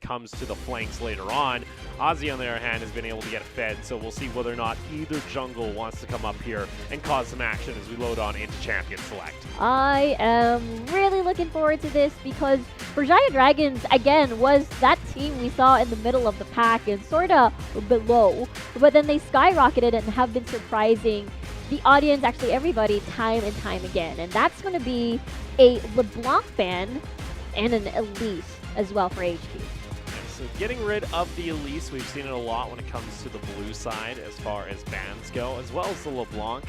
comes to the flanks later on. Ozzy, on the other hand, has been able to get fed, so we'll see whether or not either jungle wants to come up here and cause some action as we load on into Champion Select. I am really looking forward to this because Berjaya Dragons, again, was that team we saw in the middle of the pack and sort of below, but then they skyrocketed and have been surprising the audience, actually everybody, time and time again. And that's going to be a LeBlanc ban and an Elise as well for AHQ. So getting rid of the Elise, we've seen it a lot when it comes to the blue side as far as bans go, as well as the LeBlanc.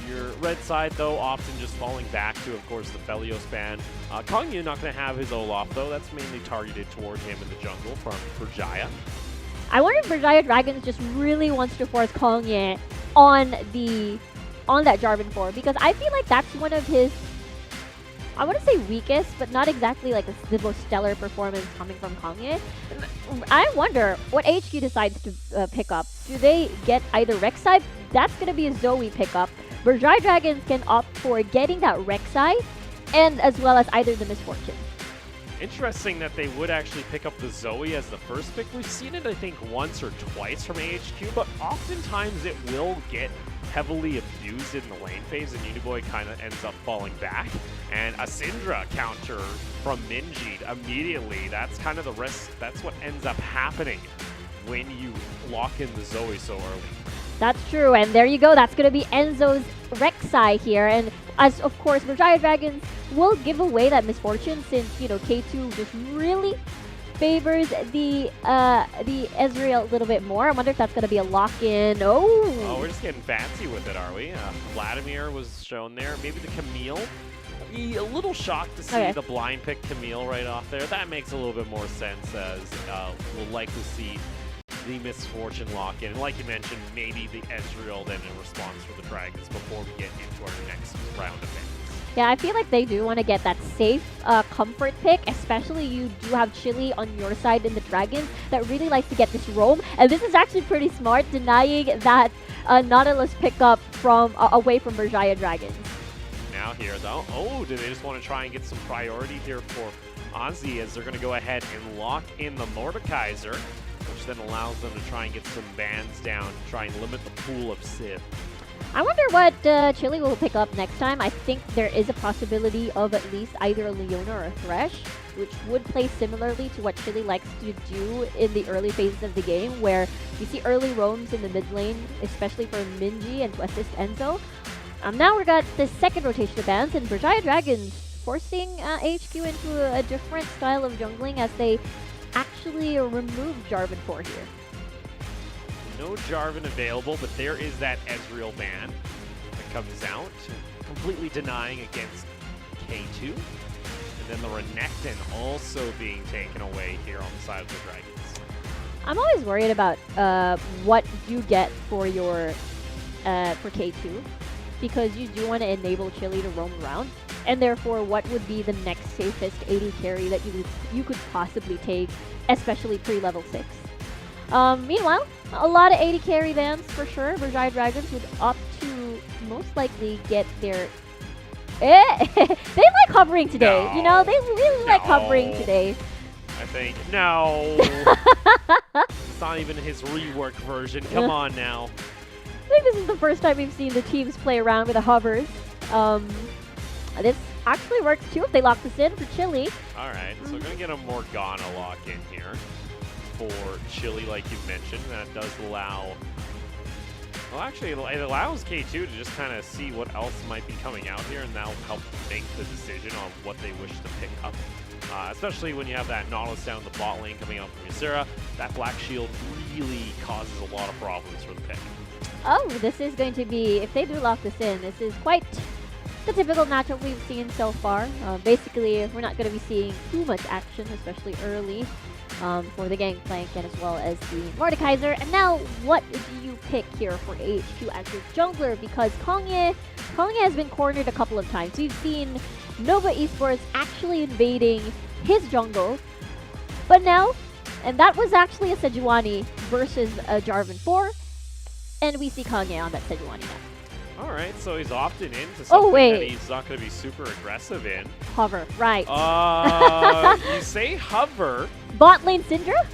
Your red side, though, often just falling back to, of course, the Felios ban. Kongyu not going to have his Olaf, though. That's mainly targeted toward him in the jungle from Berjaya. I wonder if Berjaya Dragons just really wants to force Kongyu on that Jarvan 4, because I feel like that's one of his, I want to say weakest, but not exactly like the most stellar performance coming from Kongyu. I wonder what HQ decides to pick up. Do they get either Rek'Sai? That's going to be a Zoe pickup. Berjaya Dragons can opt for getting that Rek'Sai, and as well as either the Misfortune. Interesting that they would actually pick up the Zoe as the first pick. We've seen it, I think, once or twice from AHQ, but oftentimes it will get heavily abused in the lane phase, and Uniboy kind of ends up falling back. And a Syndra counter from Minji immediately. That's kind of the risk. That's what ends up happening when you lock in the Zoe so early. That's true, and there you go. That's going to be Enzo's Rek'Sai here, and as of course, Berjaya Dragons will give away that Misfortune since, you know, K2 just really favors the Ezreal a little bit more. I wonder if that's going to be a lock-in. Oh, we're just getting fancy with it, are we? Vladimir was shown there. Maybe the Camille. A little shocked to see the blind pick Camille right off there. That makes a little bit more sense, as we'll likely see the Misfortune lock-in. And like you mentioned, maybe the Ezreal then in response for the Dragons before we get into our next round of things. Yeah, I feel like they do want to get that safe comfort pick, especially you do have Chili on your side in the Dragons that really likes to get this roam. And this is actually pretty smart, denying that Nautilus pickup from away from Berjaya Dragons. Now here, though, do they just want to try and get some priority here for Ozzy, as they're going to go ahead and lock in the Mordekaiser, which then allows them to try and get some bans down, try and limit the pool of Civ. I wonder what Chili will pick up next time. I think there is a possibility of at least either a Leona or a Thresh, which would play similarly to what Chili likes to do in the early phases of the game, where you see early roams in the mid lane, especially for Minji and to assist Enzo. Now we've got the second rotation of bans, and Berjaya Dragons forcing HQ into a different style of jungling as they actually remove Jarvan 4 here. No Jarvan available, but there is that Ezreal ban that comes out, completely denying against K2. And then the Renekton also being taken away here on the side of the Dragons. I'm always worried about what you get for your for K2, because you do want to enable Chili to roam around, and therefore what would be the next safest AD carry that you could possibly take, especially pre-level 6. Meanwhile, a lot of AD carry bans for sure. Berjaya Dragons would opt to most likely get their... they like hovering today. No. You know, they really like hovering today. I think. No. It's not even his rework version. Come on now. I think this is the first time we've seen the teams play around with the hovers. This actually works too if they lock this in for Chili. Alright, so we're going to get a Morgana lock in here for Chili, like you mentioned. That does allow... Well, actually, it allows K2 to just kind of see what else might be coming out here, and that'll help make the decision on what they wish to pick up. Especially when you have that Nautilus down the bot lane coming out from Ysera. That Black Shield really causes a lot of problems for the pick. Oh, this is going to be, if they do lock this in, this is quite the typical matchup we've seen so far. Basically, we're not going to be seeing too much action, especially early, for the Gangplank and as well as the Mordekaiser. And now, what do you pick here for AHQ as your jungler? Because Kongyu has been cornered a couple of times. We've seen Nova Esports actually invading his jungle, but now, and that was actually a Sejuani versus a Jarvan 4, and we see Kongyu on that Sejuani now. Alright, so he's opting into something that he's not going to be super aggressive in. Hover, right. You say hover, Bot lane Syndra?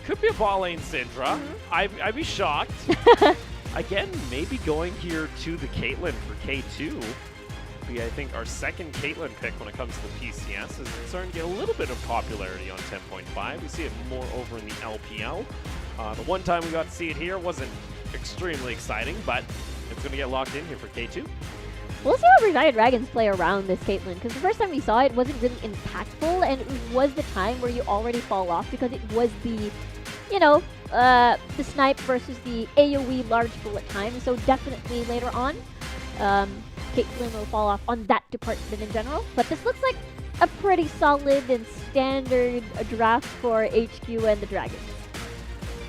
Could be a bot lane Syndra. I'd be shocked. Again, maybe going here to the Caitlyn for K2. Be, I think, our second Caitlyn pick when it comes to the PCS is starting to get a little bit of popularity on 10.5. We see it more over in the LPL. The one time we got to see it here wasn't extremely exciting, but it's going to get locked in here for K2. We'll see how Berjaya Dragons play around this Caitlyn, because the first time we saw it wasn't really impactful, and it was the time where you already fall off because it was the, you know, the snipe versus the AoE large bullet time. So definitely later on, Caitlyn will fall off on that department in general. But this looks like a pretty solid and standard draft for HQ and the Dragons.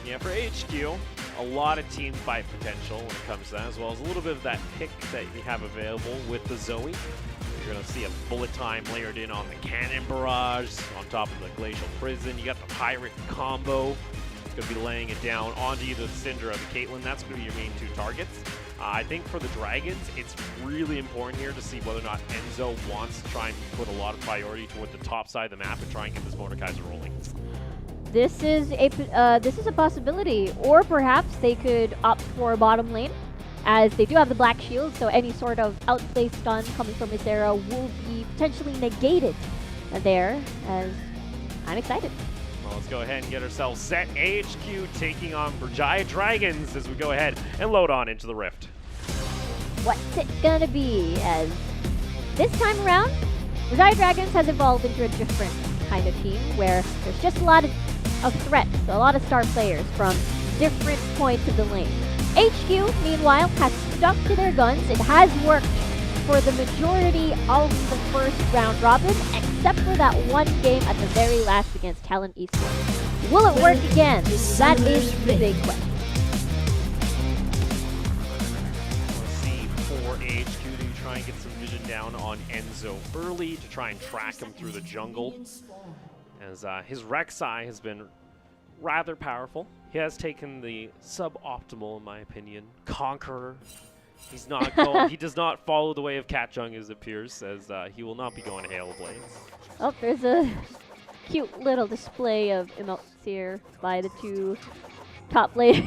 Yeah, for HQ, a lot of team fight potential when it comes to that, as well as a little bit of that pick that you have available with the Zoe. You're going to see a bullet time layered in on the cannon barrage, on top of the glacial prison. You got the pirate combo. It's going to be laying it down onto either the Syndra or the Caitlyn. That's going to be your main two targets. I think for the Dragons, it's really important here to see whether or not Enzo wants to try and put a lot of priority toward the top side of the map and try and get this Mordekaiser rolling. This is a possibility, or perhaps they could opt for a bottom lane, as they do have the black shield, so any sort of outplay stun coming from Misera will be potentially negated there, as I'm excited. Well, let's go ahead and get ourselves set. AHQ taking on Berjaya Dragons as we go ahead and load on into the Rift. What's it gonna be? As this time around, Berjaya Dragons has evolved into a different kind of team, where there's just a lot of threats, a lot of star players from different points of the lane. HQ, meanwhile, has stuck to their guns. It has worked for the majority of the first round robin, except for that one game at the very last against Talent Esports. Will it work again? That is the big question. Let's see for AHQ to try and get some vision down on Enzo early to try and track him through the jungle. As his Rek'Sai has been rather powerful. He has taken the suboptimal, in my opinion, Conqueror. He's not going, he does not follow the way of Katjung, as it appears, as he will not be going Hail Blades. Oh, there's a cute little display of emotes here by the two top players.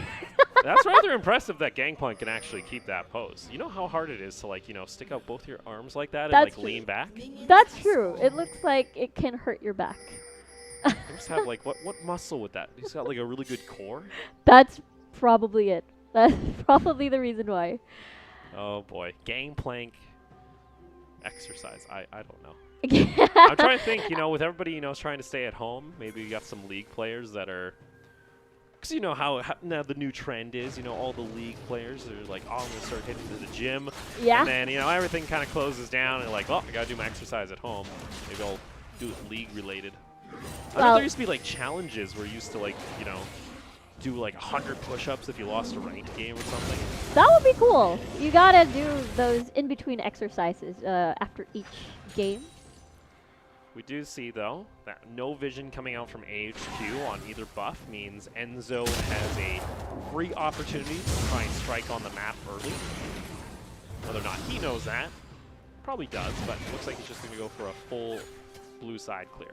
That's rather impressive that Gangplank can actually keep that pose. You know how hard it is to, like, you know, stick out both your arms like that and, like, lean back? That's true. It looks like it can hurt your back. You just have, like, what muscle with that? He's got, like, a really good core? That's probably it. That's probably the reason why. Oh, boy. Gangplank exercise. I don't know. I'm trying to think, you know, with everybody, you know, trying to stay at home, maybe you got some League players that are... Because you know how now the new trend is, you know, all the League players are like, oh, I'm going to start hitting to the gym. Yeah. And then, you know, everything kind of closes down and like, oh, I got to do my exercise at home. Maybe I'll do it League related. I know there used to be like challenges where you used to like, you know, do like 100 push-ups if you lost a ranked game or something. That would be cool. You gotta do those in-between exercises after each game. We do see, though, that no vision coming out from AHQ on either buff means Enzo has a free opportunity to try and strike on the map early. Whether or not he knows that, probably does, but it looks like he's just going to go for a full blue side clear.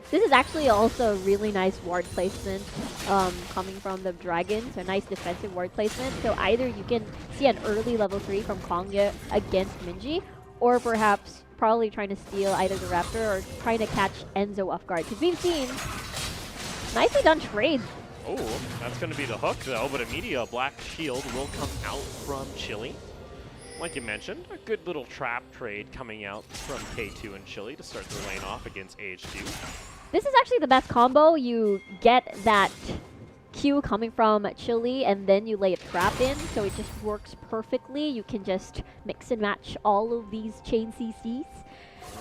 This is actually also really nice ward placement coming from the Dragons, a nice defensive ward placement. So either you can see an early level 3 from Kongya against Minji, or perhaps probably trying to steal either the Raptor or trying to catch Enzo off guard. Because we've seen nicely done trades. Oh, that's going to be the hook, though, but immediately a black shield will come out from Chile. Like you mentioned, a good little trap trade coming out from K2 and Chile to start their lane off against AHQ. This is actually the best combo. You get that Q coming from Chile, and then you lay a trap in, so it just works perfectly. You can just mix and match all of these chain CCs.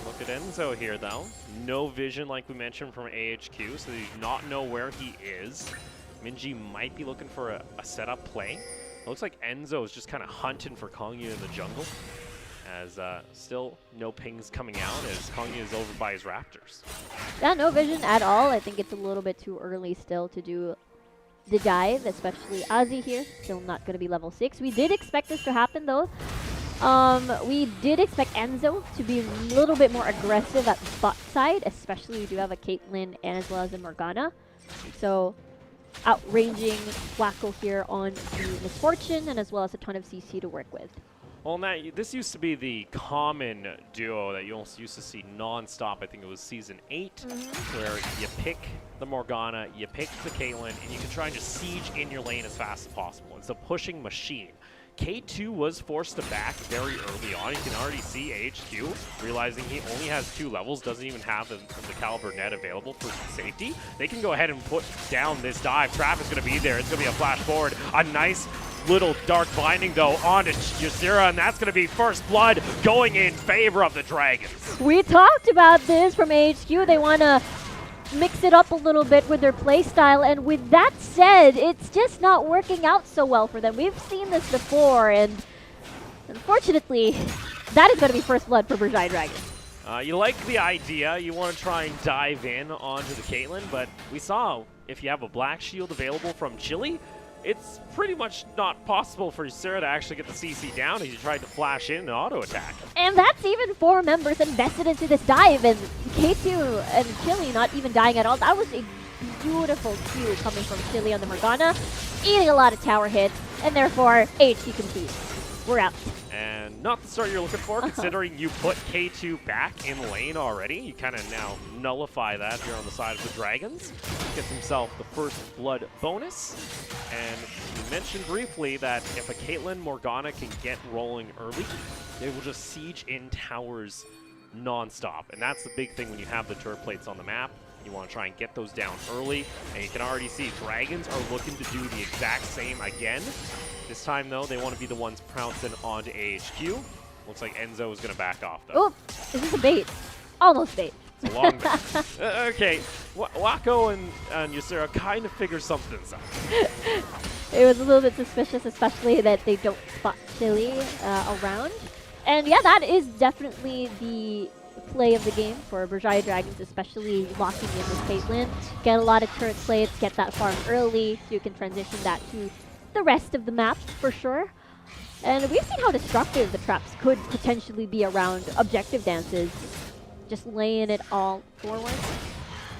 Look at Enzo here, though. No vision, like we mentioned, from AHQ, so they do not know where he is. Minji might be looking for a setup play. It looks like Enzo is just kind of hunting for Kongya in the jungle, as still no pings coming out as Kongya is over by his Raptors. Yeah, no vision at all. I think it's a little bit too early still to do the dive, especially Ozzy here. Still not going to be level 6. We did expect this to happen, though. We did expect Enzo to be a little bit more aggressive at bot side, especially we do have a Caitlyn and as well as a Morgana. So outranging Wacko here on the Misfortune and as well as a ton of CC to work with. Well, Matt, this used to be the common duo that you also used to see non-stop. I think it was Season 8, where you pick the Morgana, you pick the Caitlyn, and you can try and just siege in your lane as fast as possible. It's a pushing machine. K2 was forced to back very early on. You can already see AHQ realizing he only has 2 levels, doesn't even have the caliber net available for safety. They can go ahead and put down this dive. Trap is going to be there. It's going to be a flash forward. A nice little dark binding, though, onto Ysera, and that's going to be first blood going in favor of the Dragons. We talked about this from AHQ. They want to mix it up a little bit with their playstyle, and with that said, it's just not working out so well for them. We've seen this before, and unfortunately, that is going to be first blood for Berjaya Dragons. You like the idea, you want to try and dive in onto the Caitlyn, but we saw if you have a black shield available from Chile, it's pretty much not possible for Ysera to actually get the CC down as you tried to flash in and auto attack. And that's even 4 members invested into this dive, and K2 and Chile not even dying at all. That was a beautiful Q coming from Chile on the Morgana, eating a lot of tower hits, and therefore AHQ complete. We're out. And not the start you're looking for, considering you put K2 back in lane already. You kind of now nullify that here on the side of the Dragons. Gets himself the first blood bonus. And you mentioned briefly that if a Caitlyn Morgana can get rolling early, they will just siege in towers non-stop. And that's the big thing when you have the turret plates on the map. You want to try and get those down early. And you can already see Dragons are looking to do the exact same again. This time, though, they want to be the ones pouncing onto AHQ. Looks like Enzo is going to back off, though. Oh, is this a bait? Almost bait. It's a long bait. Okay, Wacko and Ysera kind of figure something's up. It was a little bit suspicious, especially that they don't spot Chile around. And yeah, that is definitely the play of the game for Berjaya Dragons, especially locking in with Caitlyn. Get a lot of turret plates, get that farm early, so you can transition that to the rest of the map for sure. And we've seen how destructive the traps could potentially be around objective dances, just laying it all forward.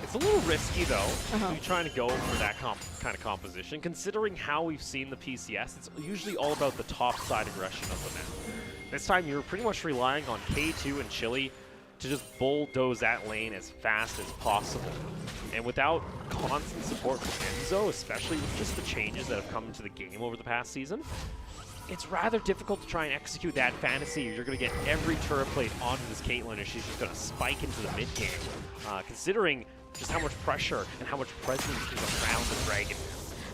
It's a little risky, though, to be trying to go for that kind of composition. Considering how we've seen the PCS, it's usually all about the top side aggression of the map. This time, you're pretty much relying on K2 and Chile to just bulldoze that lane as fast as possible. And without constant support from Enzo, especially with just the changes that have come into the game over the past season, it's rather difficult to try and execute that fantasy. You're going to get every turret plate onto this Caitlyn and she's just going to spike into the mid game, considering just how much pressure and how much presence is around the Dragon.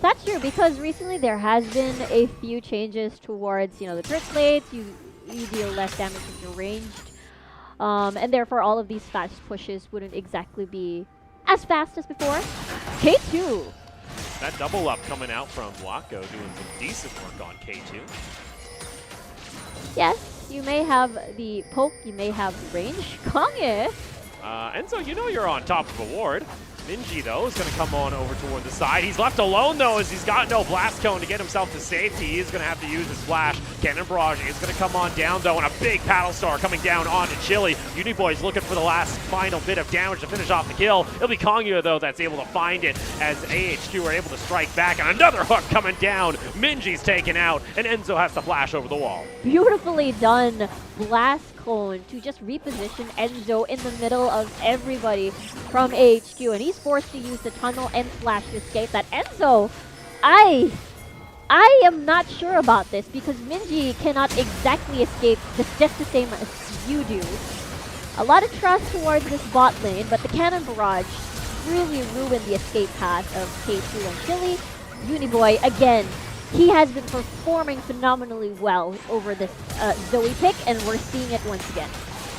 That's true, because recently there has been a few changes towards, the turret plates. You deal less damage if you're ranged. And therefore all of these fast pushes wouldn't exactly be as fast as before. K2. That double up coming out from Wacko doing some decent work on K2. Yes, you may have the poke, you may have the range. Kongye. Enzo, you know you're on top of a ward. Minji, though, is going to come on over toward the side. He's left alone, though, as he's got no blast cone to get himself to safety. He's going to have to use his flash. Cannon Barrage is going to come on down, though, and a big paddle star coming down onto Chile. Uniboy's looking for the last final bit of damage to finish off the kill. It'll be Kongya, though, that's able to find it as AHQ are able to strike back. And another hook coming down. Minji's taken out, and Enzo has to flash over the wall. Beautifully done. Blast cone to just reposition Enzo in the middle of everybody from AHQ, and he's forced to use the tunnel and flash to escape that. Enzo, I am not sure about this because Minji cannot exactly escape just the same as you do. A lot of trust towards this bot lane, but the cannon barrage really ruined the escape path of K2 and Chile. Uniboy, again, he has been performing phenomenally well over this Zoe pick, and we're seeing it once again.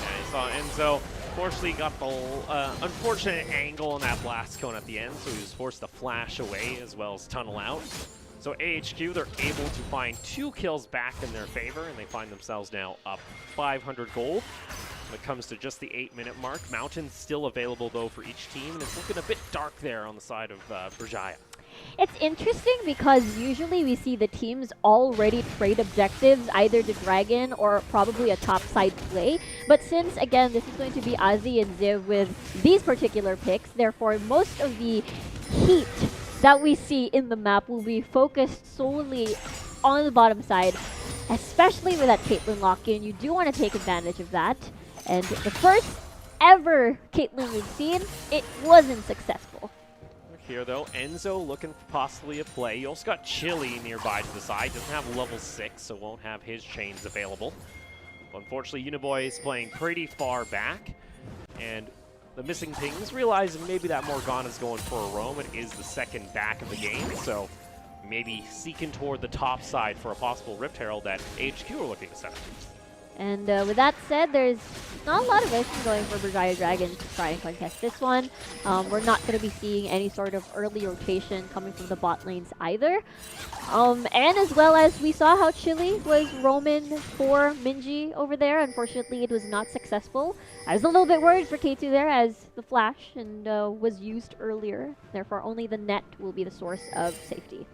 Yeah, you saw Enzo. Fortunately got the unfortunate angle on that blast cone at the end, so he was forced to flash away as well as tunnel out. So AHQ, they're able to find 2 kills back in their favor, and they find themselves now up 500 gold. When it comes to just the 8-minute mark, Mountain's still available, though, for each team, and it's looking a bit dark there on the side of Berjaya. It's interesting because usually we see the teams already trade objectives either to Dragon or probably a top side play. But since, again, this is going to be Ozzy and Ziv with these particular picks, therefore most of the heat that we see in the map will be focused solely on the bottom side, especially with that Caitlyn lock-in. You do want to take advantage of that. And the first ever Caitlyn we've seen, it wasn't successful. Here, though, Enzo looking for possibly a play. You also got Chili nearby to the side. Doesn't have level 6, so won't have his chains available. Unfortunately, Uniboy is playing pretty far back. And the missing pings, realizing maybe that Morgana's going for a roam. It is the second back of the game, so maybe seeking toward the top side for a possible Rift Herald that AHQ are looking to set up. And with that said, there's not a lot of vision going for Berjaya Dragons to try and contest this one. We're not going to be seeing any sort of early rotation coming from the bot lanes either. And as well as we saw how Chili was roaming for Minji over there. Unfortunately, it was not successful. I was a little bit worried for K2 there as the flash and was used earlier. Therefore, only the net will be the source of safety.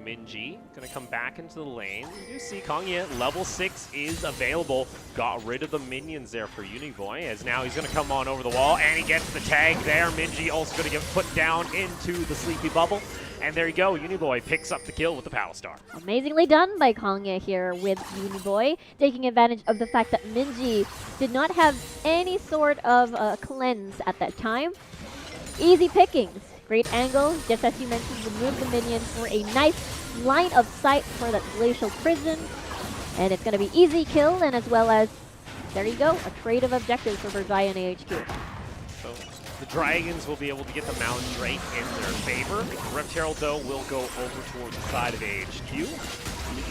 Minji gonna come back into the lane. You do see Kongya, level 6 is available. Got rid of the minions there for Uniboy, as now he's gonna come on over the wall, and he gets the tag there. Minji also gonna get put down into the sleepy bubble. And there you go, Uniboy picks up the kill with the Power Star. Amazingly done by Kongya here with Uniboy, taking advantage of the fact that Minji did not have any sort of cleanse at that time. Easy pickings. Great angle, just as you mentioned, remove the minions for a nice line of sight for that Glacial Prison. And it's going to be easy kill, and as well as, there you go, a trade of objectives for Berjaya and AHQ. So the Dragons will be able to get the Mountain Drake in their favor. Rift Herald, though, will go over towards the side of AHQ.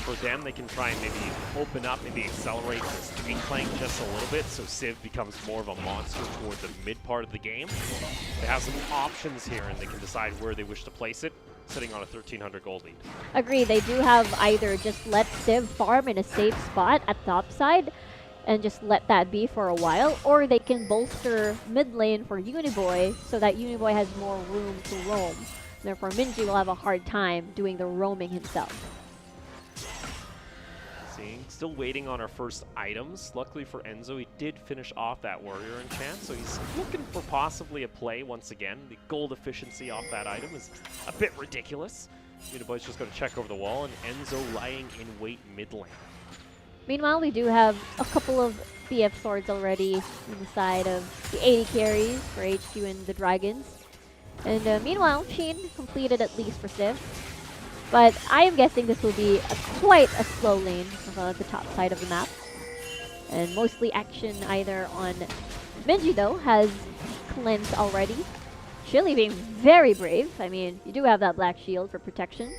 For them, they can try and maybe open up, maybe accelerate this Gangplank just a little bit, so Civ becomes more of a monster toward the mid part of the game. They have some options here, and they can decide where they wish to place it, sitting on a 1,300 gold lead. Agree, they do have either just let Civ farm in a safe spot at top side, and just let that be for a while, or they can bolster mid lane for Uniboy, so that Uniboy has more room to roam. Therefore, Minji will have a hard time doing the roaming himself. Still waiting on our first items. Luckily for Enzo, he did finish off that Warrior Enchant, so he's looking for possibly a play once again. The gold efficiency off that item is a bit ridiculous. Uniboy's just going to check over the wall, and Enzo lying in wait mid lane. Meanwhile, we do have a couple of BF swords already on the side of the 80 carries for HQ and the Dragons. And meanwhile, Sheen completed at least for Civ. But I am guessing this will be quite a slow lane on the top side of the map. And mostly action either on Minji, though, has cleansed already. Chili being very brave. I mean, you do have that black shield for protection.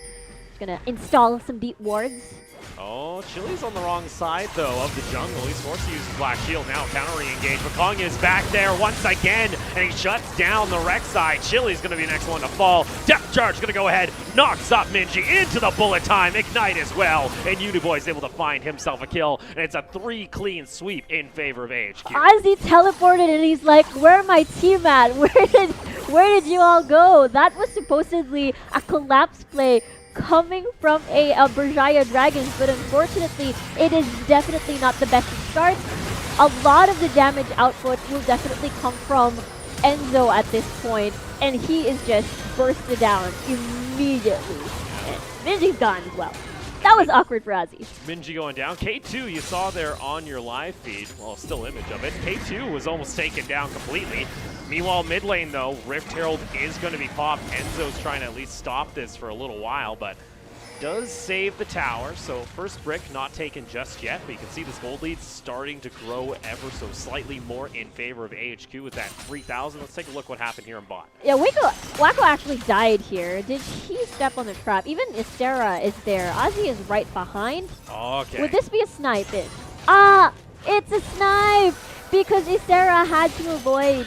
It's going to install some deep wards. Oh, Chili's on the wrong side, though, of the jungle. He's forced to use his black shield now, countering engage. But Kong is back there once again, and he shuts down the wreck side. Chili's going to be the next one to fall. Depth charge going to go ahead, knocks up Minji into the bullet time. Ignite as well, and Uniboy's able to find himself a kill, and it's a 3 clean sweep in favor of AHQ. Ozzy teleported, and he's like, where my team at? Where did you all go? That was supposedly a collapse play coming from a Berjaya Dragons, but unfortunately, it is definitely not the best of starts. A lot of the damage output will definitely come from Enzo at this point, and he is just bursted down immediately. And Minji's gone as well. That was awkward for Ozzy. Minji going down. K2, you saw there on your live feed, well, still image of it. K2 was almost taken down completely. Meanwhile, mid lane, though, Rift Herald is going to be popped. Enzo's trying to at least stop this for a little while, but does save the tower. So first brick not taken just yet, but you can see this gold lead starting to grow ever so slightly more in favor of AHQ with that 3,000. Let's take a look what happened here in bot. Yeah, Wacko actually died here. Did he step on the trap? Even Ysera is there. Ozzy is right behind. Okay. Would this be a snipe? Ah, it's a snipe! Because Ysera had to avoid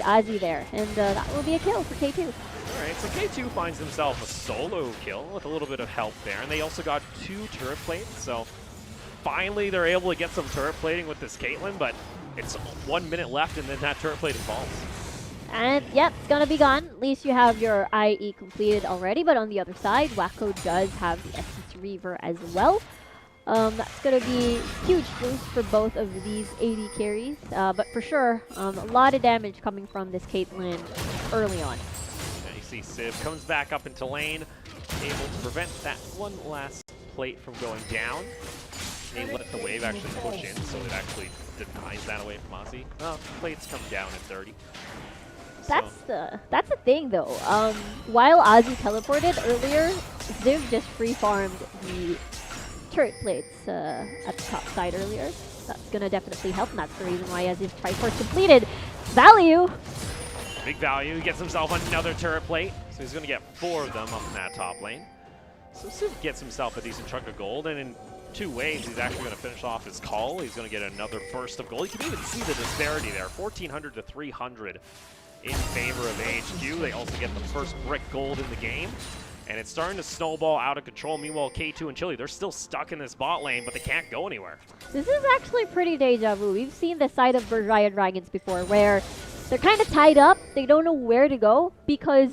Ozzy there, and that will be a kill for K2. Alright, so K2 finds himself a solo kill with a little bit of help there, and they also got 2 turret plates, so finally they're able to get some turret plating with this Caitlyn, but it's 1 minute left and then that turret plating falls. And yep, it's gonna be gone. At least you have your IE completed already. But on the other side, Wacko does have the Essence Reaver as well. That's gonna be huge boost for both of these AD carries. But for sure, a lot of damage coming from this Caitlyn early on. And you see Civ comes back up into lane, able to prevent that one last plate from going down. They let the wave actually push in, so it actually denies that away from Ozzy. Well, plates come down at 30. That's the thing though. While Ozzy teleported earlier, Ziv just free farmed the turret plates at the top side earlier. That's gonna definitely help, and that's the reason why Ziv Triforce completed. Value. Big value. He gets himself another turret plate, so he's gonna get 4 of them up in that top lane. So Civ gets himself a decent chunk of gold, and in 2 waves, he's actually going to finish off his call. He's going to get another burst of gold. You can even see the disparity there, 1,400 to 300 in favor of AHQ. They also get the first brick gold in the game, and it's starting to snowball out of control. Meanwhile, K2 and Chile, they're still stuck in this bot lane, but they can't go anywhere. This is actually pretty deja vu. We've seen the side of Berjaya Dragons before, where they're kind of tied up. They don't know where to go because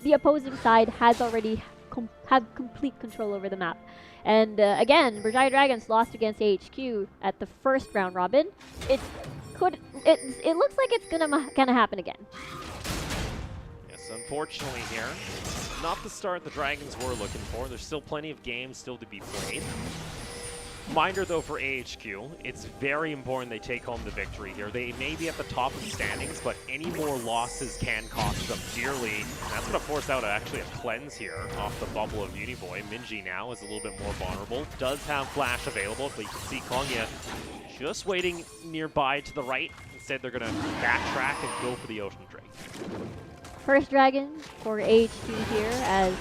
the opposing side has already have complete control over the map. And again, Berjaya Dragons lost against AHQ at the first round robin. It looks like it's gonna happen again. Yes, unfortunately here, not the start the Dragons were looking for. There's still plenty of games still to be played. Reminder though for AHQ, it's very important they take home the victory here. They may be at the top of the standings, but any more losses can cost them dearly. And that's going to force out actually a cleanse here off the bubble of Uniboy. Minji now is a little bit more vulnerable. Does have flash available, but you can see Kongya just waiting nearby to the right. Instead, they're going to backtrack and go for the Ocean Drake. First dragon for AHQ here, as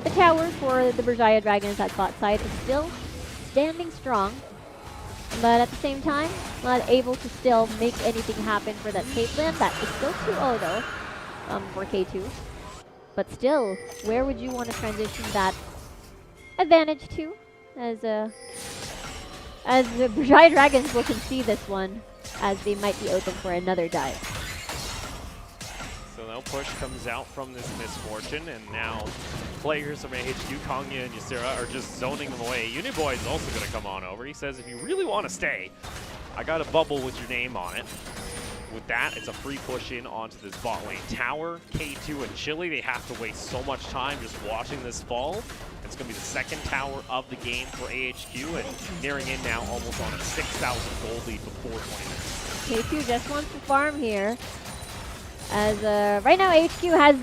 the tower for the Berjaya Dragons at bot side is still standing strong, but at the same time, not able to still make anything happen for that Caitlyn. That is still 2-0 though, for K2. But still, where would you want to transition that advantage to? As the Berjaya Dragons will concede this one, as they might be open for another dive. So no push comes out from this misfortune, and now players from AHQ, Kongya and Ysera, are just zoning them away. Uniboy is also going to come on over. He says, if you really want to stay, I got a bubble with your name on it. With that, it's a free push in onto this bot lane tower. K2 and Chile, they have to waste so much time just watching this fall. It's going to be the second tower of the game for AHQ, and nearing in now almost on a 6,000 gold lead before 20 minutes. K2 just wants to farm here. As right now HQ has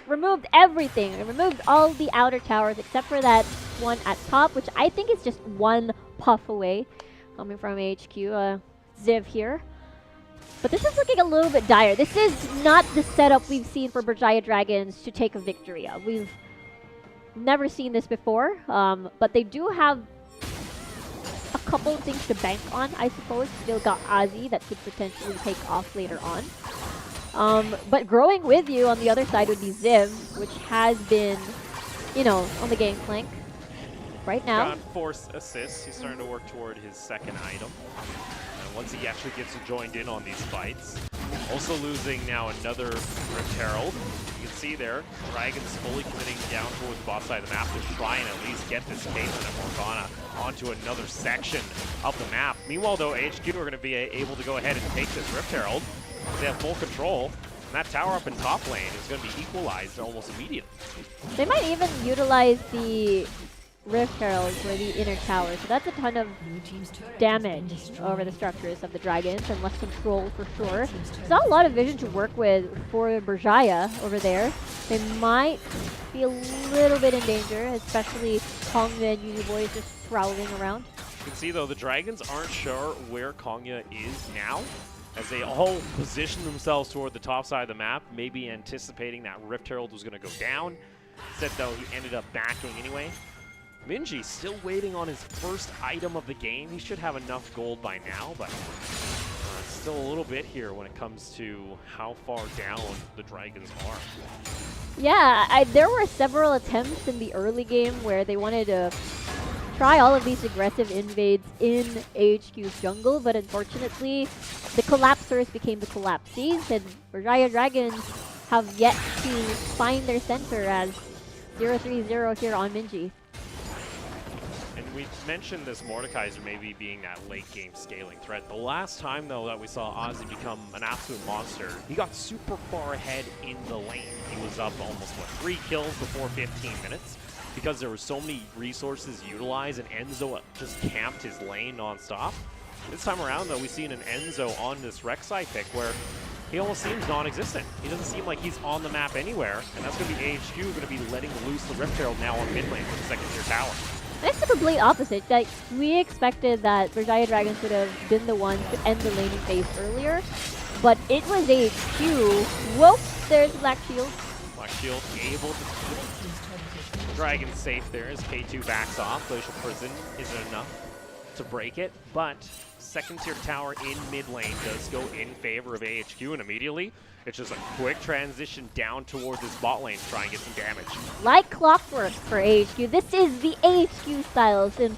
removed everything. It removed all the outer towers except for that one at top, which I think is just one puff away coming from HQ. Ziv here. But this is looking a little bit dire. This is not the setup we've seen for Berjaya Dragons to take a victory of. We've never seen this before, but they do have a couple of things to bank on, I suppose. Still got Ozzy that could potentially take off later on. But growing with you on the other side would be Ziv, which has been, you know, on the gangplank right now. Got force assists. He's starting to work toward his second item. And once he actually gets joined in on these fights. Also losing now another Rift Herald. You can see there, Dragons fully committing down towards the boss side of the map to try and at least get this Caitlyn and Morgana onto another section of the map. Meanwhile, though, HQ are going to be able to go ahead and take this Rift Herald. They have full control. And that tower up in top lane is going to be equalized almost immediately. They might even utilize the Rift Herald for the inner tower, so that's a ton of damage over the structures of the Dragons and less control for sure. There's not a lot of vision to work with for Berjaya over there. They might be a little bit in danger, especially Kongya and Uniboy just prowling around. You can see though, the Dragons aren't sure where Kongya is now, as they all position themselves toward the top side of the map, maybe anticipating that Rift Herald was going to go down. Instead though, he ended up backing anyway. Minji still waiting on his first item of the game. He should have enough gold by now, but still a little bit here when it comes to how far down the Dragons are. Yeah, there were several attempts in the early game where they wanted to try all of these aggressive invades in AHQ's jungle, but unfortunately, the Collapsers became the Collapsies, and Berjaya Dragons have yet to find their center as 0-3-0 here on Minji. And we mentioned this Mordekaiser maybe being that late game scaling threat. The last time though that we saw Ozzy become an absolute monster, he got super far ahead in the lane. He was up almost, what, 3 kills before 15 minutes because there were so many resources utilized and Enzo just camped his lane non-stop. This time around though, we've seen an Enzo on this Rek'Sai pick where he almost seems non-existent. He doesn't seem like he's on the map anywhere, and that's going to be AHQ going to be letting loose the Rift Herald now on mid lane for the second tier tower. It's the complete opposite. Like, we expected that Berjaya Dragons would have been the ones to end the laning phase earlier, but it was AHQ. Whoa, there's Black Shield. Black Shield able to Dragon safe there as K2 backs off. Glacial Prison isn't enough to break it, but second tier tower in mid lane does go in favor of AHQ, and immediately it's just a quick transition down towards this bot lane to try and get some damage. Like clockwork for AHQ. This is the AHQ styles in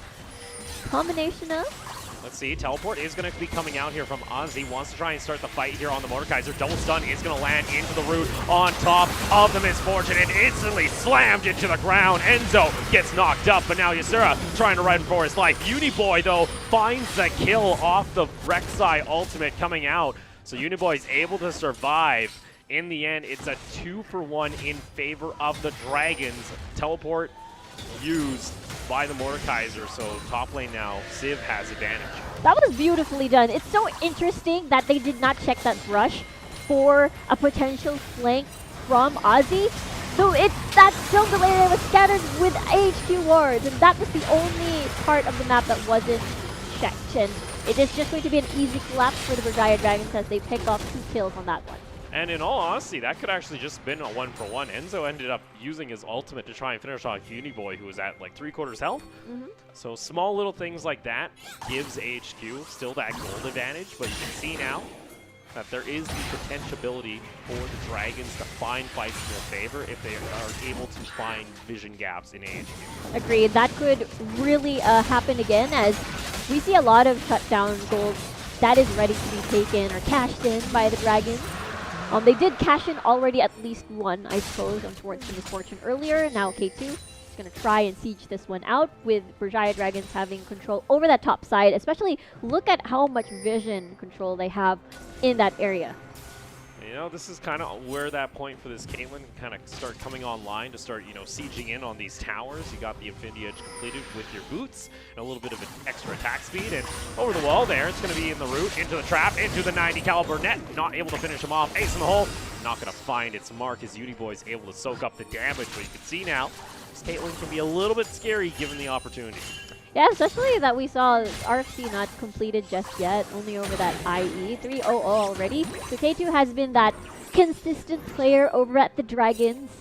combination of... Let's see, teleport is going to be coming out here from Ozzy. Wants to try and start the fight here on the Mordekaiser. Double stun is going to land into the root on top of the Misfortune and instantly slammed into the ground. Enzo gets knocked up, but now Ysura trying to run for his life. Uniboy, though, finds the kill off the Rek'Sai ultimate coming out. So Uniboy is able to survive. In the end, it's a 2-for-1 in favor of the Dragons. Teleport used by the Mordekaiser, so top lane now, Civ has advantage. That was beautifully done. It's so interesting that they did not check that brush for a potential flank from Ozzy. So it's that stone delay that was scattered with AHQ wards, and that was the only part of the map that wasn't checked. And it is just going to be an easy collapse for the Berjaya Dragons as they pick off 2 kills on that one. And in all honesty, that could actually just been a 1-for-1. Enzo ended up using his ultimate to try and finish off Uniboy, who was at like 3/4 health. So small little things like that gives AHQ still that gold advantage, but you can see now that there is the potentiality for the Dragons to find fights in their favor if they are able to find vision gaps in AHQ. Agreed. That could really happen again, as we see a lot of shutdown gold that is ready to be taken or cashed in by the Dragons. They did cash in already at least one, I suppose, towards the Misfortune earlier. Now K2 is going to try and siege this one out with Berjaya Dragons having control over that top side. Especially look at how much vision control they have in that area. You know, this is kind of where that point for this Caitlyn kind of start coming online to start, you know, sieging in on these towers. You got the Infinity Edge completed with your boots and a little bit of an extra attack speed. And over the wall there, it's going to be in the root, into the trap, into the 90 caliber net. Not able to finish him off. Ace in the hole. Not going to find its mark as Uniboy is able to soak up the damage. But you can see now, this Caitlyn can be a little bit scary given the opportunity. Yeah, especially that we saw RFC not completed just yet, only over that IE 3-0 already. So K2 has been that consistent player over at the Dragons.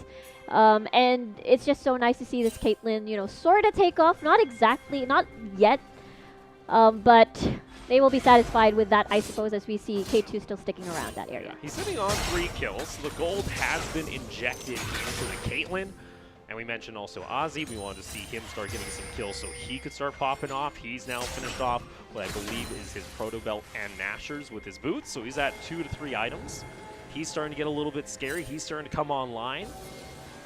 And it's just so nice to see this Caitlyn, you know, sort of take off. Not exactly, not yet, but they will be satisfied with that, I suppose, as we see K2 still sticking around that area. He's sitting on 3 kills. The gold has been injected into the Caitlyn. And we mentioned also Ozzy. We wanted to see him start getting some kills so he could start popping off. He's now finished off what I believe is his Proto Belt and Nashers with his boots. So he's at 2 to 3 items. He's starting to get a little bit scary. He's starting to come online.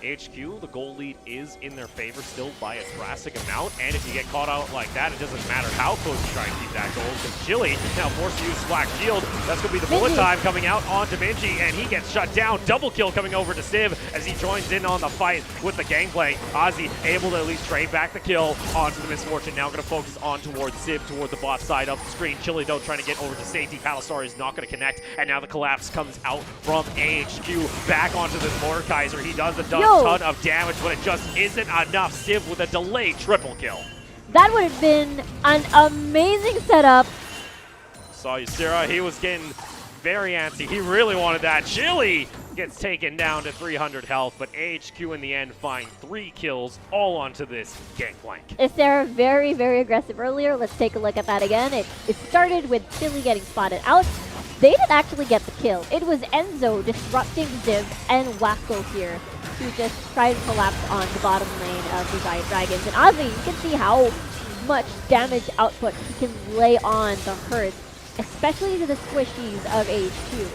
AHQ, the goal lead is in their favor still by a drastic amount, and if you get caught out like that, it doesn't matter how close you try and keep that goal, because Chili now forced to use Black Shield. That's going to be the bullet time coming out onto Minji, and he gets shut down. Double kill coming over to Civ as he joins in on the fight with the gangplank. Ozzy able to at least trade back the kill onto the Misfortune. Now going to focus on towards Civ, toward the bot side of the screen. Chili though trying to get over to safety. Palisar is not going to connect, and now the collapse comes out from AHQ back onto this Mordekaiser. He does a ton of damage, but it just isn't enough. Civ with a delayed triple kill. That would have been an amazing setup. Saw Ysura, he was getting very antsy. He really wanted that. Chili gets taken down to 300 health, but AHQ in the end find 3 kills all onto this gangplank. Ysura very, very aggressive earlier. Let's take a look at that again. It started with Chili getting spotted out. They didn't actually get the kill. It was Enzo disrupting Ziv and Wacko here to just try to collapse on the bottom lane of the Giant Dragons. And Ozzy, you can see how much damage output he can lay on the hurt, especially to the squishies of AHQ.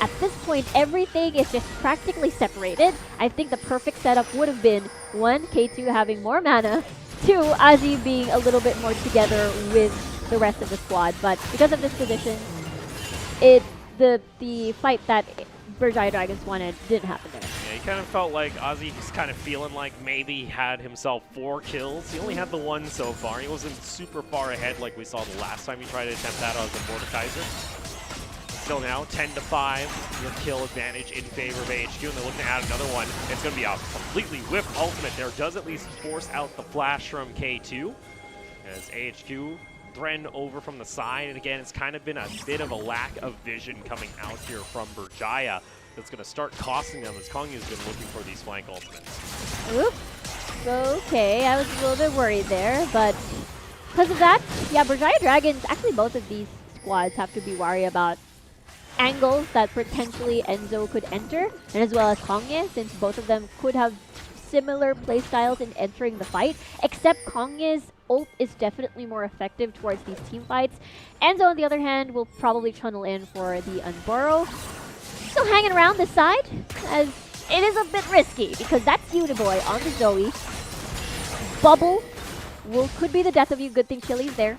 At this point, everything is just practically separated. I think the perfect setup would have been 1, K2 having more mana, 2, Azzy being a little bit more together with the rest of the squad. But because of this position, the fight that Berjaya Dragons wanted didn't happen there. Yeah, he kind of felt like Ozzy was kind of feeling like maybe he had himself 4 kills. He only had the 1 so far. He wasn't super far ahead like we saw the last time he tried to attempt that on the Mordekaiser. Still now, 10-5, your kill advantage in favor of AHQ, and they're looking to add another one. It's going to be a completely whiffed ultimate there. Does at least force out the flash from K2 as AHQ Thren over from the side, and again, it's kind of been a bit of a lack of vision coming out here from Berjaya that's going to start costing them as Kongya's been looking for these flank ultimates. Oops. Okay, I was a little bit worried there, but because of that, yeah, Berjaya Dragons, actually both of these squads have to be worried about angles that potentially Enzo could enter, and as well as Kongya, since both of them could have similar playstyles in entering the fight, except Kongya's ult is definitely more effective towards these team fights. Enzo, on the other hand, will probably tunnel in for the Unburrow. Still hanging around this side, as it is a bit risky, because that's Uniboy on the Zoe. Bubble could be the death of you. Good thing Chili's there.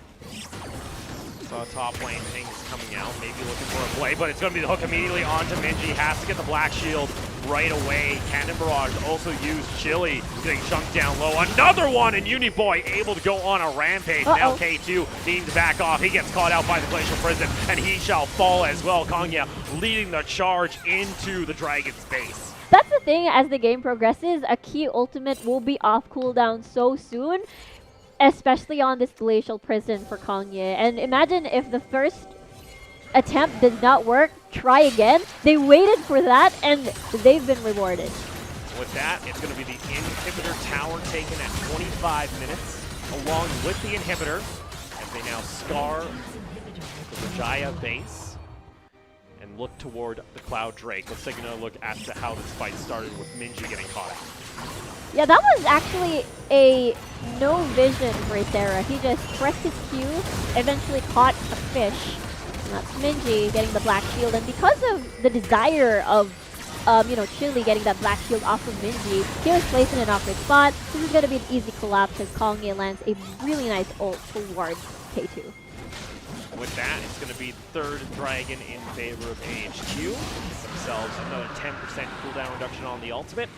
Saw top lane things coming out, maybe looking for a play, but it's going to be the hook immediately onto Minji. Has to get the black shield right away. Cannon Barrage also used Chili, getting chunked down low. Another one, and Uniboy able to go on a rampage. Now K2 needing to back off. He gets caught out by the Glacial Prison, and he shall fall as well. Kongya leading the charge into the Dragon's base. That's the thing, as the game progresses, a key ultimate will be off cooldown so soon, especially on this Glacial Prison for Kongya. And imagine if the first attempt did not work, try again. They waited for that, and they've been rewarded. With that, it's going to be the inhibitor tower taken at 25 minutes, along with the inhibitor, as they now scar the Berjaya base and look toward the Cloud Drake. Let's take another look at how this fight started with Minji getting caught out. Yeah, that was actually a no vision for Ithera. He just pressed his Q, eventually caught a fish. And that's Minji getting the black shield. And because of the desire of, Chili getting that black shield off of Minji, he was placed in an awkward spot. This is going to be an easy collapse as Kongya lands a really nice ult towards K2. With that, it's going to be third Dragon in favor of AHQ. Themselves another 10% cooldown reduction on the ultimate.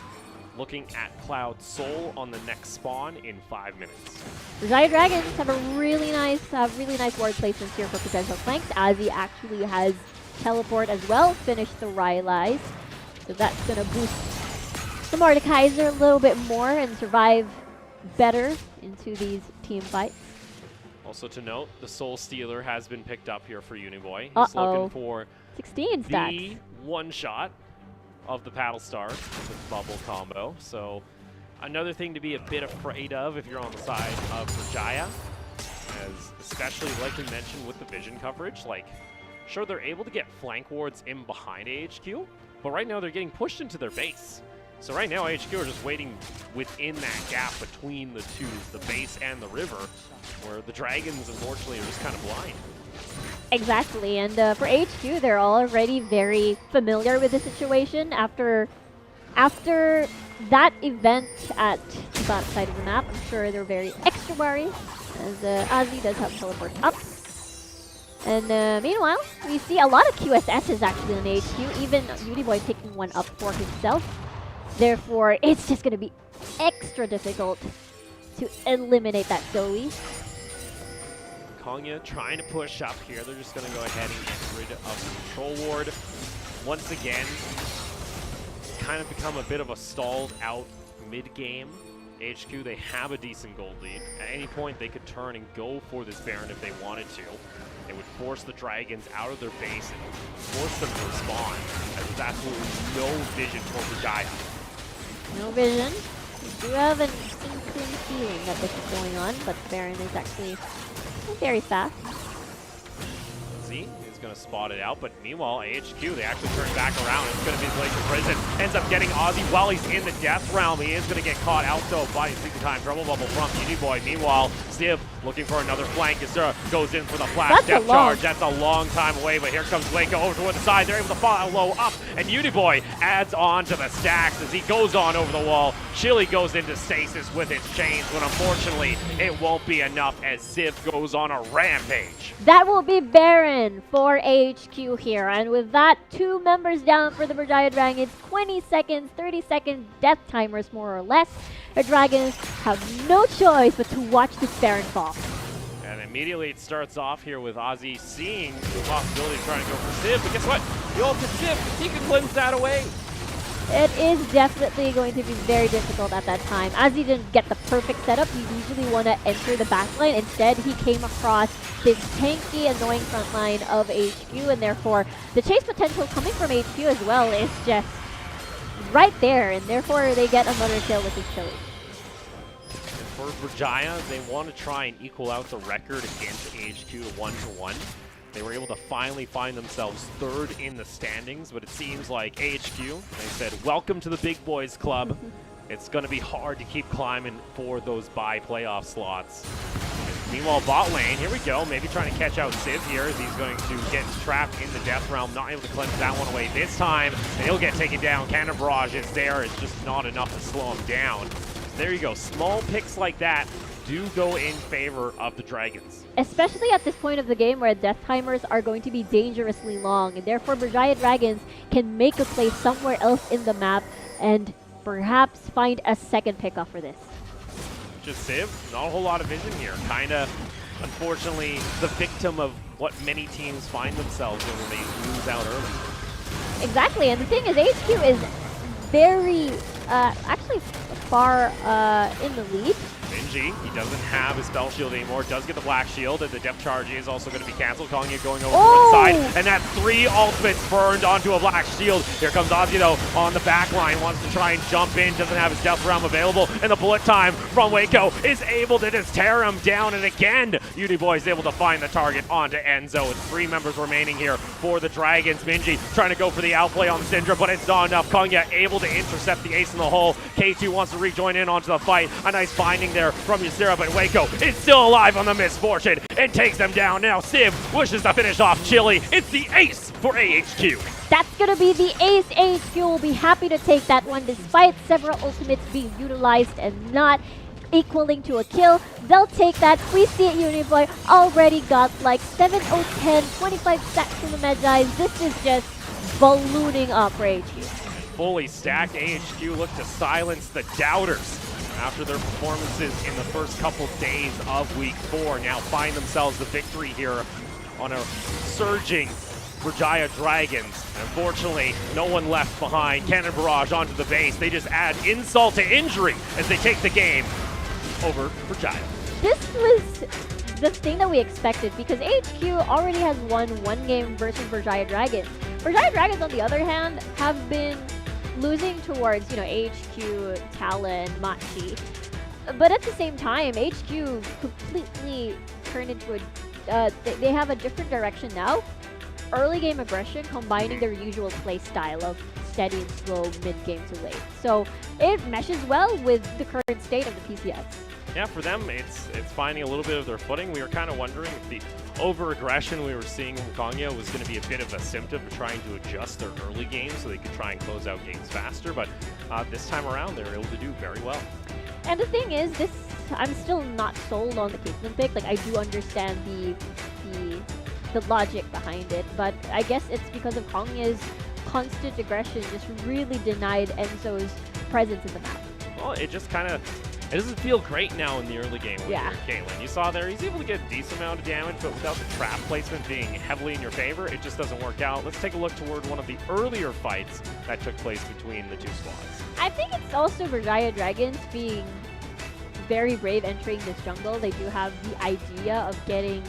Looking at Cloud Soul on the next spawn in 5 minutes. Berjaya Dragons have a really nice ward placements here for potential flanks. Azzy actually has teleport as well, finish the Rylai's. So that's going to boost the Mordekaiser a little bit more and survive better into these team fights. Also to note, the Soul Stealer has been picked up here for Uniboy. He's looking for 16 stacks. The one shot of the Paddle Star with Bubble combo. So another thing to be a bit afraid of if you're on the side of Berjaya, as especially like we mentioned with the vision coverage, like sure they're able to get flank wards in behind AHQ, but right now they're getting pushed into their base. So right now AHQ are just waiting within that gap between the two, the base and the river, where the Dragons unfortunately are just kind of blind. Exactly, and for HQ, they're already very familiar with the situation. After that event at that side of the map, I'm sure they're very extra worried, as Azzy does have teleport up. And meanwhile, we see a lot of QSSs actually on HQ, even Uniboy picking one up for himself. Therefore, it's just going to be extra difficult to eliminate that Zoe. Kongya trying to push up here. They're just going to go ahead and get rid of the control ward. Once again, kind of become a bit of a stalled out mid-game. HQ, they have a decent gold lead. At any point, they could turn and go for this Baron if they wanted to. It would force the Dragons out of their base and force them to respawn, as there's absolutely no vision for Berjaya. No vision. We do have an inkling feeling that this is going on, but Baron is actually very fast. See, is He's going to spot it out, but meanwhile, AHQ, they actually turn back around. It's going to be Glacier Prison. Ends up getting Ozzy while he's in the death realm. He is going to get caught out, though, by sleeping time. Trouble bubble from Uniboy. Meanwhile, Ziv looking for another flank. Yasura goes in for the flash death charge. That's a long time away, but here comes Waco over toward the side. They're able to follow up, and Uniboy adds on to the stacks as he goes on over the wall. Chili goes into stasis with his chains, but unfortunately, it won't be enough as Ziv goes on a rampage. That will be Baron for AHQ here, and with that, 2 members down for the Berjaya Dragons, 20 seconds, 30-second death timers more or less. The Dragons have no choice but to watch this Baron fall. And immediately it starts off here with Ozzy seeing the possibility of trying to go for Ziv, but guess what? The ultimate Ziv, he can cleanse that away. It is definitely going to be very difficult at that time. As he didn't get the perfect setup, you usually want to enter the backline. Instead, he came across this tanky, annoying front line of HQ, and therefore the chase potential coming from HQ as well is just right there, and therefore they get another kill with his Chili. For Berjaya, they want to try and equal out the record against AHQ to 1-1. They were able to finally find themselves 3rd in the standings, but it seems like AHQ, they said, welcome to the big boys club. It's going to be hard to keep climbing for those bye playoff slots. And meanwhile, bot lane, here we go, maybe trying to catch out Ziv here as he's going to get trapped in the death realm, not able to cleanse that one away this time, and he'll get taken down. Cannon Barrage is there, it's just not enough to slow him down. There you go, small picks like that do go in favor of the Dragons. Especially at this point of the game where death timers are going to be dangerously long, and therefore Berjaya Dragons can make a play somewhere else in the map and perhaps find a second pickoff for this. Just Ziv, not a whole lot of vision here. Kinda, unfortunately, the victim of what many teams find themselves in when they lose out early. Exactly, and the thing is, HQ is very, actually far in the lead. Minji, he doesn't have his spell shield anymore, does get the black shield, and the depth charge is also going to be canceled, calling it going over to one side, and that's 3 ultimates burned onto a black shield. Here comes Ozzy though on the back line, wants to try and jump in, doesn't have his death realm available, and the bullet time from Waco is able to just tear him down, and again, Uniboy is able to find the target onto Enzo, with 3 members remaining here for the Dragons. Minji trying to go for the outplay on Syndra, but it's not enough. Konya able to intercept the ace in the hole. K2 wants to rejoin in onto the fight. A nice binding there from Yasura, but Waco is still alive on the misfortune and takes them down. Now Civ wishes to finish off Chili. It's the ace for AHQ. That's going to be the ace. AHQ will be happy to take that one despite several ultimates being utilized and not equaling to a kill. They'll take that. We see it, Uniboy already got like 7, 0, 10, 25 stacks from the Medjais. This is just ballooning up for AHQ. Fully stacked, AHQ look to silence the doubters after their performances in the first couple days of Week 4. Now find themselves the victory here on a surging Berjaya Dragons. And unfortunately, no one left behind. Cannon Barrage onto the base. They just add insult to injury as they take the game over Berjaya. This was the thing that we expected because HQ already has won 1 game versus Berjaya Dragons. Berjaya Dragons, on the other hand, have been losing towards, AHQ, Talon, Machi. But at the same time, HQ completely turned into they have a different direction now. Early game aggression combining their usual play style of steady and slow mid-game to late. So it meshes well with the current state of the PCS. Yeah, for them, it's finding a little bit of their footing. We were kind of wondering if the over-aggression we were seeing from Konya was going to be a bit of a symptom of trying to adjust their early games so they could try and close out games faster, but this time around they were able to do very well. And the thing is, I'm still not sold on the Kingsman pick. Like, I do understand the logic behind it, but I guess it's because of Konya's constant aggression just really denied Enzo's presence in the map. Well, it just kind of, it doesn't feel great now in the early game with Caitlyn. You saw there, he's able to get a decent amount of damage, but without the trap placement being heavily in your favor, it just doesn't work out. Let's take a look toward one of the earlier fights that took place between the 2 squads. I think it's also Berjaya Dragons being very brave entering this jungle. They do have the idea of getting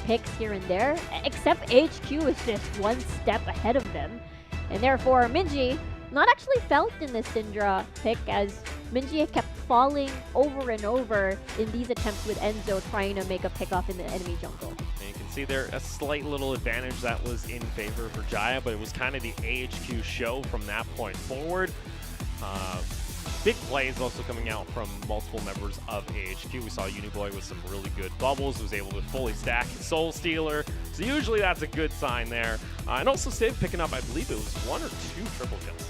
picks here and there, except HQ is just 1 step ahead of them. And therefore, Minji not actually felt in the Syndra pick as Minji kept falling over and over in these attempts with Enzo trying to make a pickoff in the enemy jungle. And you can see there a slight little advantage that was in favor of Berjaya, but it was kind of the AHQ show from that point forward. Big plays also coming out from multiple members of AHQ. We saw Uniboy with some really good bubbles, was able to fully stack his Soul Stealer. So usually that's a good sign there. And also Civ picking up, I believe it was 1 or 2 triple kills.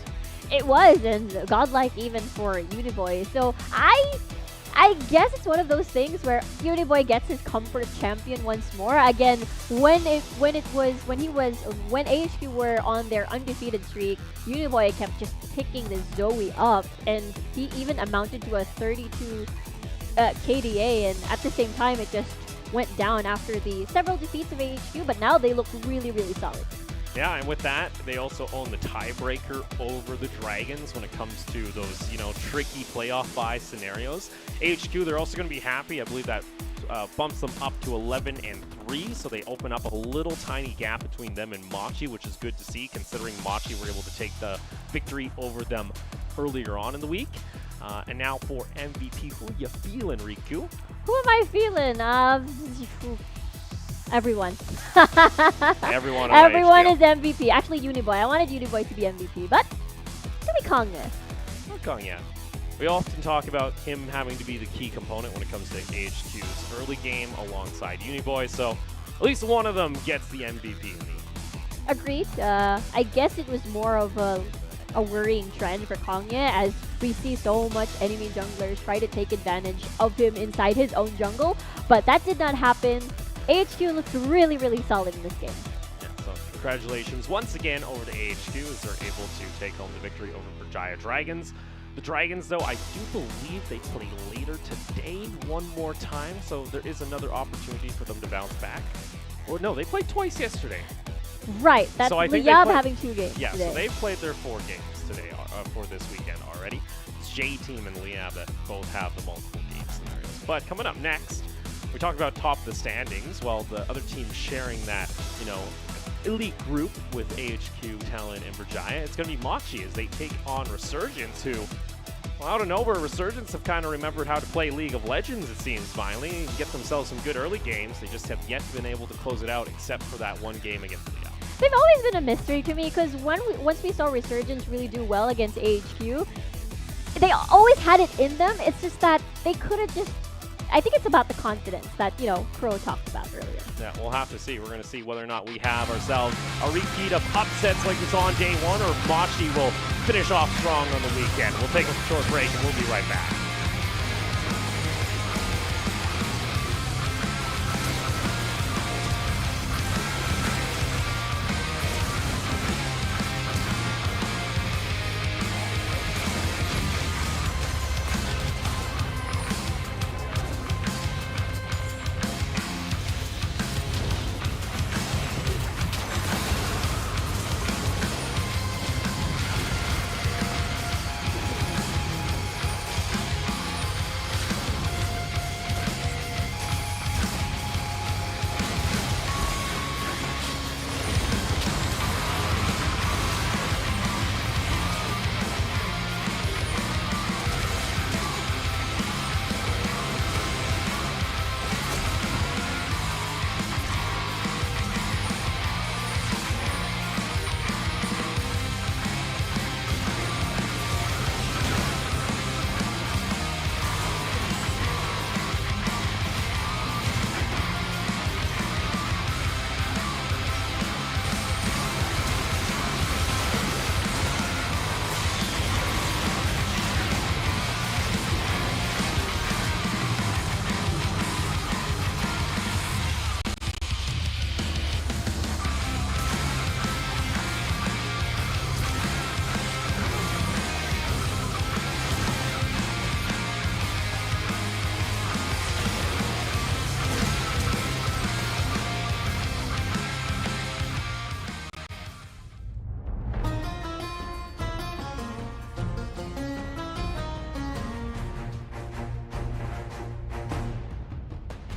It was, and godlike even for Uniboy. So I guess it's one of those things where Uniboy gets his comfort champion once more. Again, when AHQ were on their undefeated streak, Uniboy kept just picking the Zoe up, and he even amounted to a 32 KDA, and at the same time it just went down after the several defeats of AHQ, but now they look really, really solid. Yeah, and with that, they also own the tiebreaker over the Dragons when it comes to those, tricky playoff bye scenarios. AHQ, they're also going to be happy. I believe that bumps them up to 11-3, so they open up a little tiny gap between them and Machi, which is good to see, considering Machi were able to take the victory over them earlier on in the week. And now for MVP, who you feeling, Riku? Who am I feeling? Everyone. Everyone is MVP. Actually, Uniboy. I wanted Uniboy to be MVP, but it's gonna be Kongya. Kongya. We often talk about him having to be the key component when it comes to AHQ's early game alongside Uniboy, so at least one of them gets the MVP in me. Agreed. I guess it was more of a worrying trend for Kongya, as we see so much enemy junglers try to take advantage of him inside his own jungle, but that did not happen. AHQ looks really, really solid in this game. Yeah, so congratulations once again over to AHQ as they're able to take home the victory over Berjaya Dragons. The Dragons, though, I do believe they play later today one more time, so there is another opportunity for them to bounce back. Or no, they played twice yesterday. Right, that's so I think Liab having 2 games yeah, today. so they've played their 4 games today for this weekend already. It's J-Team and Liab that both have the multiple game scenarios. But coming up next, we talk about top of the standings. Well, the other team sharing that, elite group with AHQ, Talon, and Berjaya. It's going to be Machi as they take on Resurgence, who, well, out of nowhere, Resurgence have kind of remembered how to play League of Legends, it seems, finally, and get themselves some good early games. They just have yet been able to close it out, except for that one game against Liab. They've always been a mystery to me, because once we saw Resurgence really do well against AHQ, they always had it in them. It's just that they could have just... I think it's about the confidence that, Crow talked about earlier. Yeah, we'll have to see. We're going to see whether or not we have ourselves a repeat of upsets like we saw on day 1, or Machi will finish off strong on the weekend. We'll take a short break and we'll be right back.